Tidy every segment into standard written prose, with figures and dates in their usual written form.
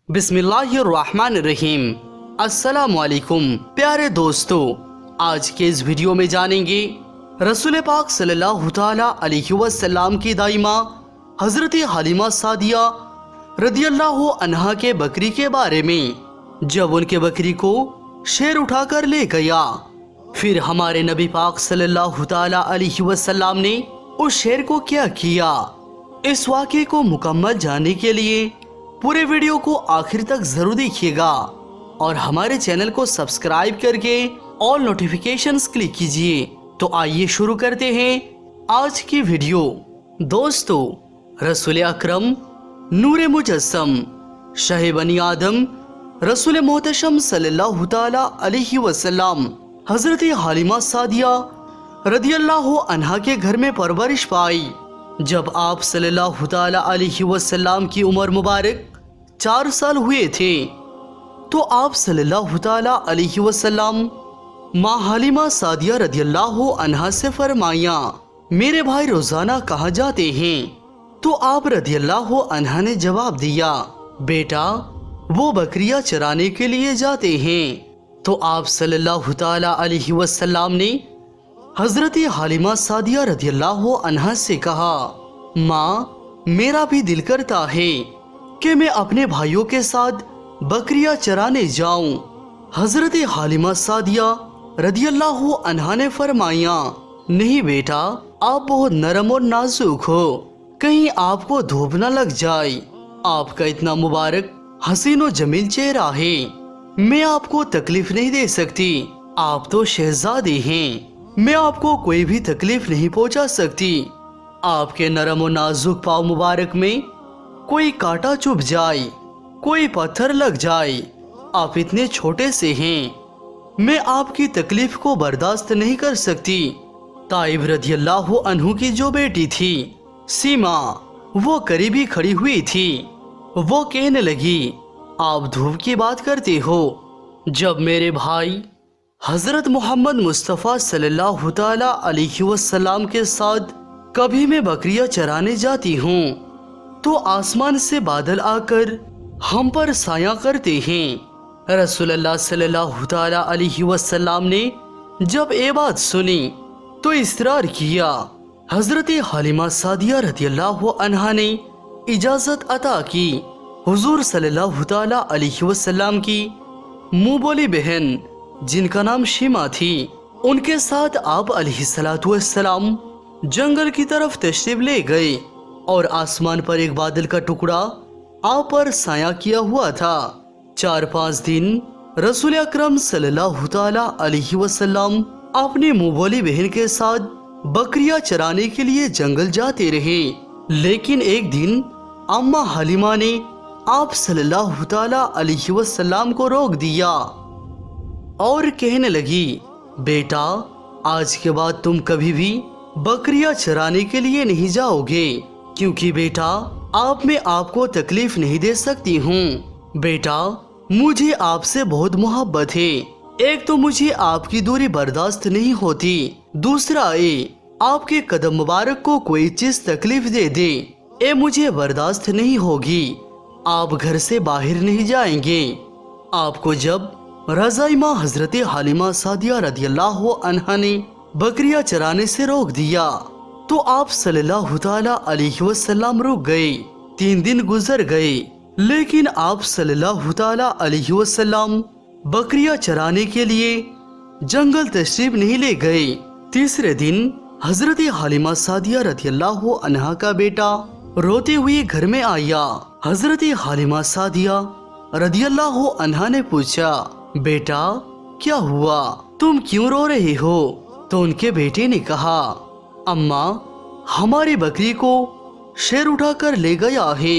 बिस्मिल्लाहिर्रहमानिर्रहीम। अस्सलामुअलैकुम प्यारे दोस्तों, आज के इस वीडियो में जानेंगे रसूल पाक सल्लल्लाहु ताला अलैहि वसल्लम की दाइमा हजरत हलीमा सादिया रदियल्लाहु अन्हा के बकरी के बारे में। जब उनके बकरी को शेर उठाकर ले गया, फिर हमारे नबी पाक सल्लल्लाहु ताला अलैहि वसल्लम ने उस शेर को क्या किया। इस वाक़े को मुकम्मल जानने के लिए पूरे वीडियो को आखिर तक जरूर देखिएगा और हमारे चैनल को सब्सक्राइब करके ऑल नोटिफिकेशंस क्लिक कीजिए। तो आइए शुरू करते हैं आज की वीडियो। दोस्तों, रसूल अकरम नूर मुजस्सम शाह बनी आदम रसूल मोहतशम सल्लल्लाहु ताला अलैहि वसल्लम हजरत हलीमा सादिया रदियल्लाहु अन्हा के घर में परवरिश पाई। जब आप सल्लल्लाहु ताला अलैहि वसल्लम की उम्र मुबारक 4 साल हुए थे, तो आप सल्लल्लाहु ताला अलैहि वसल्लम माँ हलीमा सादिया रदियल्लाहु अन्हा से फरमाया, मेरे भाई रोजाना कहाँ जाते हैं? तो आप रदियल्लाहु अन्हा ने जवाब दिया, बेटा वो बकरियां चराने के लिए जाते हैं। तो आप सल्लल्लाहु ताला अलैहि वसल्लम ने हजरत हलीमा सादिया रदियल्लाहु अन्हा से कहा, माँ मेरा भी दिल करता है कि मैं अपने भाइयों के साथ बकरियां चराने जाऊं। हजरत हलीमा सादिया रदियल्लाहु अन्हा ने फरमाया, नहीं बेटा, आप बहुत नरम और नाजुक हो, कहीं आपको धूप न लग जाए। आपका इतना मुबारक हसीन और जमील चेहरा है, मैं आपको तकलीफ नहीं दे सकती। आप तो शहजादे हैं, मैं आपको कोई भी तकलीफ नहीं पहुंचा सकती। आपके नरम और नाजुक पाँव मुबारक में कोई कांटा चुभ जाए, कोई पत्थर लग जाए, आप इतने छोटे से हैं, मैं आपकी तकलीफ को बर्दाश्त नहीं कर सकती। ताइब रदियल्लाहु अन्हु की जो बेटी थी सीमा, वो करीबी खड़ी हुई थी। वो कहने लगी, आप धूप की बात करते हो, जब मेरे भाई हजरत मोहम्मद मुस्तफ़ा सल्लल्लाहु ताला अलैहि वसल्लम के साथ कभी मैं बकरियां चराने जाती हूँ तो आसमान से बादल आकर हम पर साया करते हैं। रसूलुल्लाह सल्लल्लाहु ताला अलैहि वसल्लम ने जब ये बात सुनी तो इसरार किया। हजरत हलीमा सादिया रदियल्लाहु अन्हा ने इजाजत अता की। हुजूर सल्लल्लाहु ताला अलैहि वसल्लम की मुँह बोली बहन जिनका नाम शीमा थी, उनके साथ आप अलैहिस्सलातु वस्सलाम जंगल की तरफ तशरीफ ले गए और आसमान पर एक बादल का टुकड़ा आप पर साया किया हुआ था। 4-5 दिन रसूल अकरम सल्लल्लाहु ताला अलैहि वसल्लम अपनी मुँह बोली बहन के साथ बकरियां चराने के लिए जंगल जाते रहे। लेकिन एक दिन अम्मा हलीमा ने आप सल्लल्लाहु ताला अलैहि वसल्लम को रोक दिया और कहने लगी, बेटा आज के बाद तुम कभी भी बकरियां चराने के लिए नहीं जाओगे, क्योंकि बेटा आप में आपको तकलीफ नहीं दे सकती हूँ। बेटा मुझे आपसे बहुत मोहब्बत है, एक तो मुझे आपकी दूरी बर्दाश्त नहीं होती, दूसरा ये आपके कदम मुबारक को कोई चीज तकलीफ दे दे, ये मुझे बर्दाश्त नहीं होगी। आप घर से बाहर नहीं जाएंगे। आपको जब रज़ाइमा हजरत हलीमा सादिया रदियल्लाहु अन्हा ने बकरियां चराने से रोक दिया तो आप सल्लल्लाहु ताला अलैहि वसल्लम रुक गए। 3 दिन गुजर गए, लेकिन आप सल्लल्लाहु ताला अलैहि वसल्लम बकरियां चराने के लिए जंगल तशरीफ नहीं ले गए। तीसरे दिन हजरत हलीमा सादिया रदियल्लाहु अन्हा का बेटा रोते हुए घर में आया। हजरत हलीमा सादिया रदियल्लाहु अन्हा ने पूछा, बेटा क्या हुआ, तुम क्यों रो रहे हो? तो उनके बेटे ने कहा, अम्मा हमारी बकरी को शेर उठाकर ले गया है।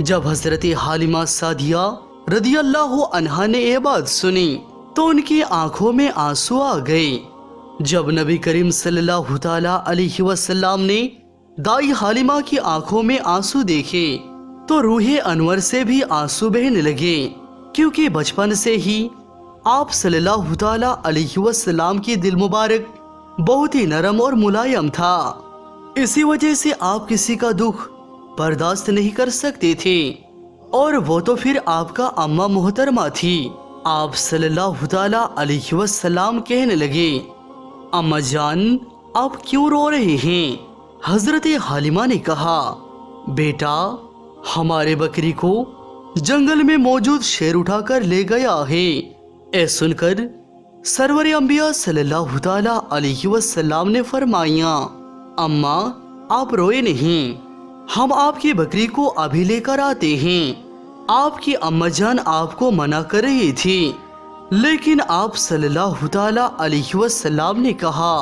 जब हजरत हलीमा सादिया रदियल्लाहु अन्हा ने ये बात सुनी तो उनकी आंखों में आंसू आ गए। जब नबी करीम सल्लल्लाहु ताला अलैहि वसल्लम ने दाई हलीमा की आंखों में आंसू देखे तो रूहे अनवर से भी आंसू बहने लगे, क्योंकि बचपन से ही आप सल्लल्लाहु ताला अलैहि वसल्लम की दिल मुबारक बहुत ही नरम और मुलायम था। इसी वजह से आप किसी का दुख बर्दाश्त नहीं कर सकते थे। और वो तो फिर आपका अम्मा मोहतरमा थी। आप सल्लल्लाहु ताला अलैहि वसल्लम कहने लगे, अम्मा जान आप क्यों रो रहे हैं? हजरत हालिमा ने कहा, बेटा हमारे बकरी को जंगल में मौजूद शेर उठाकर ले गया है। ऐ सुनकर सरवर अंबिया सल्लल्लाहु ताला अलैहि वसल्लम ने फरमाया, अम्मा आप रोए नहीं, हम आपकी बकरी को अभी लेकर आते हैं। आपकी अम्मा जान आपको मना कर रही थी, लेकिन आप सल्लल्लाहु ताला अलैहि वसल्लम ने कहा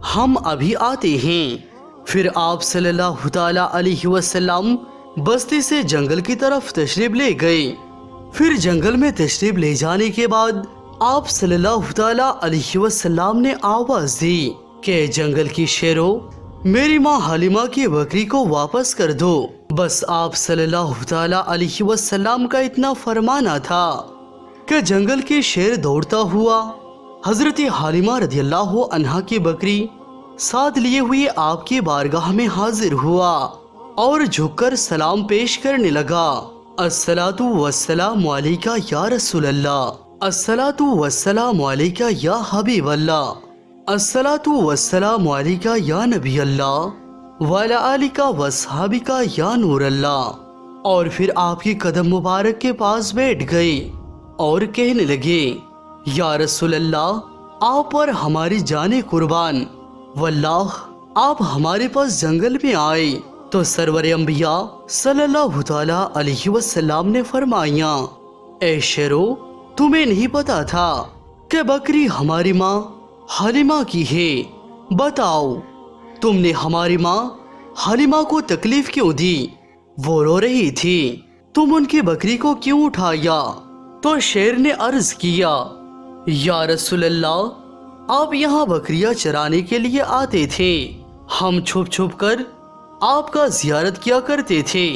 हम अभी आते हैं। फिर आप सल्लल्लाहु ताला अलैहि वसल्लम बस्ती से जंगल की तरफ तशरीफ ले गए। फिर जंगल में तशरीफ ले जाने के बाद आप सल्लल्लाहु ताला अलैहि वसल्लम ने आवाज दी कि जंगल की शेरों, मेरी माँ हालिमा की बकरी को वापस कर दो। बस आप सल्लल्लाहु ताला अलैहि वसल्लम का इतना फरमाना था कि जंगल के शेर दौड़ता हुआ हजरत हालिमा रदियल्लाहु अन्हा की बकरी साथ लिए हुए आपकी बारगाह में हाजिर हुआ और झुककर सलाम पेश करने लगा। अस्सलातु वस्सलामु अलैका या रसूल अल्लाह, अस्सलातु वस्सलामु अलैका या हबीब अल्लाह, अस्सलातु वस्सलामु अलैका या नबी अल्लाह वाला आलिका वसहाबिका या नूर अल्लाह। और फिर आपके कदम मुबारक के पास बैठ गए और कहने लगे, या रसूल अल्लाह आप पर हमारी जाने कुर्बान, वल्लाह आप हमारे पास जंगल में आए तो सरवर अंबिया सल्लल्लाहु ताला अलैहि वसल्लम ने फरमाया, ऐ शेरो तुम्हें नहीं पता था कि बकरी हमारी माँ हालिमा की है? बताओ तुमने हमारी माँ हालिमा को तकलीफ क्यों दी? वो रो रही थी, तुम उनकी बकरी को क्यों उठाया? तो शेर ने अर्ज किया, या रसूल अल्लाह आप यहाँ बकरियां चराने के लिए आते थे, हम छुप छुप कर आपका जियारत किया करते थे,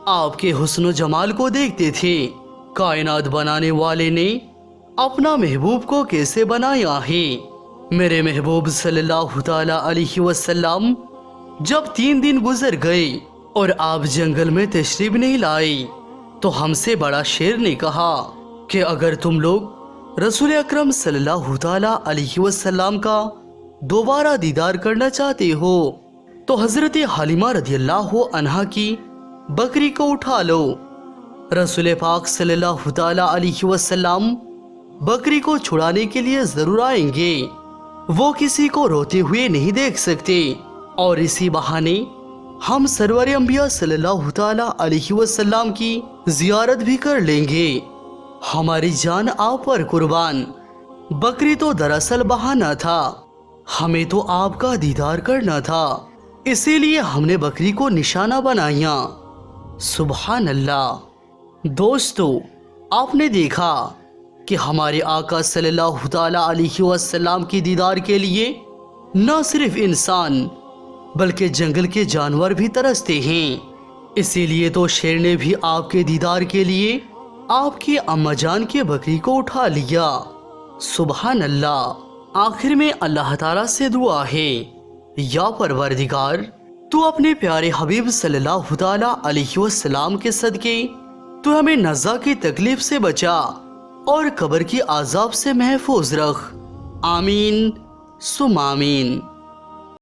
आपके हुस्न जमाल को देखते थे। कायनात बनाने वाले ने अपना महबूब को कैसे बनाया है? मेरे महबूब सल्लल्लाहु ताला अलैहि वसल्लम जब 3 दिन गुजर गए और आप जंगल में तशरीफ नहीं लाए तो हमसे बड़ा शेर ने कहा कि अगर तुम लोग रसूल अकरम सल्लल्लाहु ताला अलैहि वसल्लम का दोबारा दीदार करना चाहते हो तो हजरत हालिमा रदियल्लाहु अन्हा की बकरी को उठा लो। रसूल पाक सल्लल्लाहु ताला अलैहि वसल्लम बकरी को छुड़ाने के लिए जरूर आएंगे, वो किसी को रोते हुए नहीं देख सकते और इसी बहाने हम सरवर अंबिया सल्लल्लाहु ताला अलैहि वसल्लम की जियारत भी कर लेंगे। हमारी जान आप पर कुर्बान, बकरी तो दरअसल बहाना था, हमें तो आपका दीदार करना था, इसीलिए हमने बकरी को निशाना बनाया। सुभान अल्लाह। दोस्तों आपने देखा कि हमारे आका सल्लल्लाहु ताला अलैहि वसल्लम की दीदार के लिए न सिर्फ इंसान बल्कि जंगल के जानवर भी तरसते हैं। इसीलिए तो शेर ने भी आपके दीदार के लिए आपकी अम्मा जान की बकरी को उठा लिया। सुभान अल्लाह। आखिर में अल्लाह ताला से दुआ है, या परवरदिगार तू अपने प्यारे हबीब सल्लल्लाहु ताला अलैहि वसल्लम के सदके तू हमें नज़ा की तकलीफ से बचा और कब्र की आजाब से महफूज रख। आमीन सुम आमीन।